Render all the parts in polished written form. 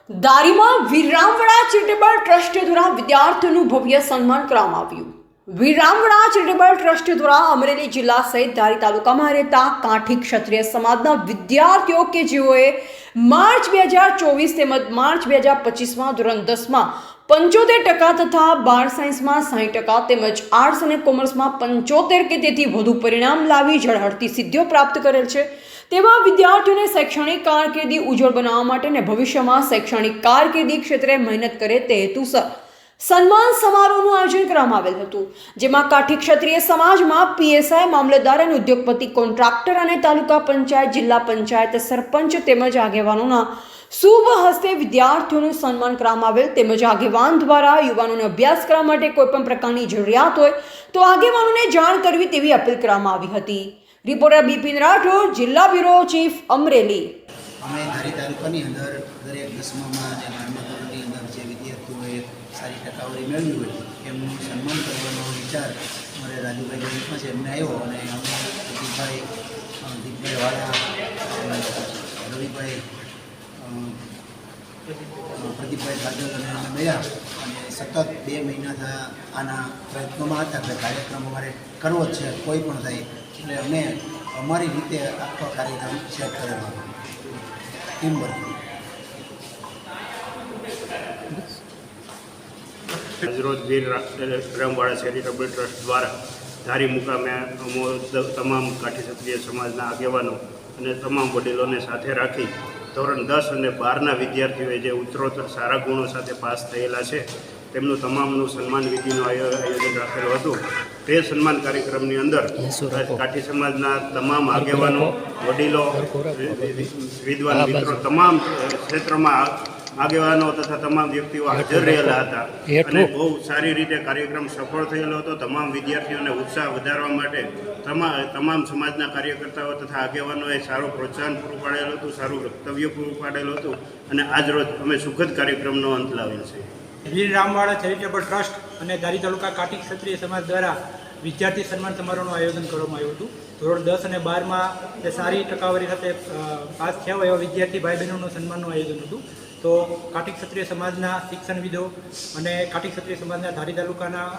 દારીમાં વિરામવાડા charitable trust દ્વારા વિદ્યાર્થીઓનું ભવ્ય સન્માન કરવામાં આવ્યું। વિરામવાડા ચેરિટેબલ ટ્રસ્ટ દ્વારા અમરેલી જિલ્લા સહિત ધારી તાલુકામાં રહેતા કાઠી ક્ષત્રિય સમાજના વિદ્યાર્થીઓ કે જેઓએ માર્ચ 2024 તેમજ માર્ચ 2025માં ધોરણ 10માં 75% તથા 12 સાયન્સમાં 60% તેમજ આર્ટ્સ અને કોમર્સમાં 75 કે તેથી વધુ પરિણામ લાવી ઝળહળતી સિદ્ધિઓ પ્રાપ્ત કરેલ છે। તેવા વિદ્યાર્થીઓને શૈક્ષણિક કારકિર્દી ઉજ્જવળ બનાવવા માટે અને ભવિષ્યમાં શૈક્ષણિક કારકિર્દી ક્ષેત્રે મહેનત કરે તે હેતુસર સન્માન સમારોહનું આયોજન કરવામાં આવેલ હતું, જેમાં કાઠી ક્ષત્રિય સમાજમાં પીએસઆઈ, મામલતદાર અને ઉદ્યોગપતિ, કોન્ટ્રાક્ટર અને તાલુકા પંચાયત, જિલ્લા પંચાયત, સરપંચ તેમજ આગેવાનોના શુભ હસ્તે વિદ્યાર્થીઓનું સન્માન કરવામાં આવેલ। તેમજ આગેવાન દ્વારા યુવાનોને અભ્યાસ કરવા માટે કોઈપણ પ્રકારની જરૂરિયાત હોય તો આગેવાનોને જાણ કરવી તેવી અપીલ કરવામાં આવી હતી। રિપોર્ટર બિપિન રાઠોડ, જિલ્લા બ્યુરો ચીફ, અમરેલી। અમે ધારી તાલુકાની અંદર દરેક 10મામાં અને 12મા ધોરણની અંદર જે વિદ્યાર્થીઓએ સારી ટકાવારી મેળવી હોય એમનું સન્માન કરવાનો વિચાર અમારે રાજુભાઈ ગણિતમાં છે એમને આવ્યો અને અમે દીપભાઈ વાળા, રવિભાઈ, પ્રદીપભાઈ કાજલ અને અમે મળ્યા અને સતત 2 મહિના આના પ્રયત્નોમાં હતા કે કાર્યક્રમ અમારે કરવો જ છે, કોઈ પણ થાય એટલે અમે અમારી રીતે આખો કાર્યક્રમ સેટ કરેલો ટીમ વર્ક। આજરોજ વિરામવાડા ચેરિટેબલ ટ્રસ્ટ દ્વારા ધારી મુકામે તમામ કાઠી ક્ષત્રિય સમાજના આગેવાનો અને તમામ વડીલોને સાથે રાખી ધોરણ 10 અને 12ના વિદ્યાર્થીઓએ જે ઉત્તરોત્તર સારા ગુણો સાથે પાસ થયેલા છે તેમનું તમામનું સન્માન વિધિનું આયોજન રાખેલું હતું। તે સન્માન કાર્યક્રમની અંદર કાઠી સમાજના તમામ આગેવાનો, વડીલો, વિદ્વાન મિત્રો, તમામ ક્ષેત્રમાં આગેવાનો તથા તમામ વ્યક્તિઓ હાજર રહેલા હતા અને બહુ સારી રીતે કાર્યક્રમ સફળ થયેલો હતો। તમામ વિદ્યાર્થીઓને ઉત્સાહ વધારવા માટે તમામ સમાજના કાર્યકર્તાઓ તથા આગેવાનોએ સારું પ્રોત્સાહન પૂરું પાડેલું હતું, સારું વક્તવ્ય પૂરું પાડેલું હતું અને આજરોજ અમે સુખદ કાર્યક્રમનો અંત લાવેલ છે। વિરામવાડા ચેરિટેબલ ટ્રસ્ટ અને ધારી તાલુકા કાઠી ક્ષત્રિય સમાજ દ્વારા વિદ્યાર્થી સન્માન સમારોહનું આયોજન કરવામાં આવ્યું હતું। ધોરણ 10 અને 12માં જે સારી ટકાવારી સાથે પાસ થયા હોય એવા વિદ્યાર્થી ભાઈ બહેનોનું સન્માનનું આયોજન હતું। તો કાઠી ક્ષત્રિય સમાજના શિક્ષણવિદો અને કાઠી ક્ષત્રિય સમાજના ધારી તાલુકાના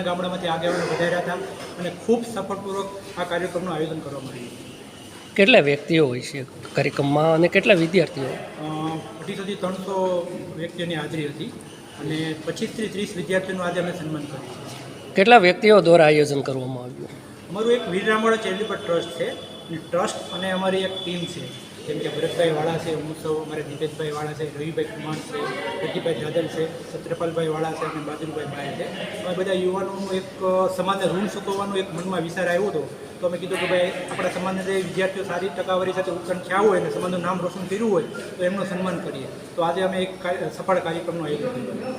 ગામડામાંથી આગેવાનો વધાર્યા હતા અને ખૂબ સફળપૂર્વક આ કાર્યક્રમનું આયોજન કરવામાં આવ્યું। કેટલા વ્યક્તિઓ હોય છે કાર્યક્રમમાં અને કેટલા વિદ્યાર્થીઓ? 250-300 વ્યક્તિઓની હાજરી હતી અને 25 થી 30 વિદ્યાર્થીઓનું આજે અમે સન્માન કર્યું છે। કેટલા વ્યક્તિઓ દ્વારા આયોજન કરવામાં આવ્યું? અમારું એક વિરામવાડા ચેરિટેબલ ટ્રસ્ટ છે, ટ્રસ્ટ અને અમારી એક ટીમ છે, જેમ કે ભરતભાઈ વાળા છે, હું સૌ અમારે દીપેશભાઈ વાળા છે, રવિભાઈ કુમાર છે, પ્રદીપભાઈ જાદલ છે, સત્રપાલભાઈ વાળા છે અને બાદુભાઈ ભાઈ છે। અમે બધા યુવાનોનું એક સમાજને ઋણ ચૂકવવાનું એક મનમાં વિચાર આવ્યો હતો, તો અમે કીધું કે ભાઈ આપણા સમાજના જે વિદ્યાર્થીઓ સારી ટકાવારી સાથે ઉત્તીર્ણ થયા હોય અને સમાજનું નામ રોશન કર્યું હોય તો એમનું સન્માન કરીએ। તો આજે અમે એક સફળ કાર્યક્રમનું આયોજન કર્યું।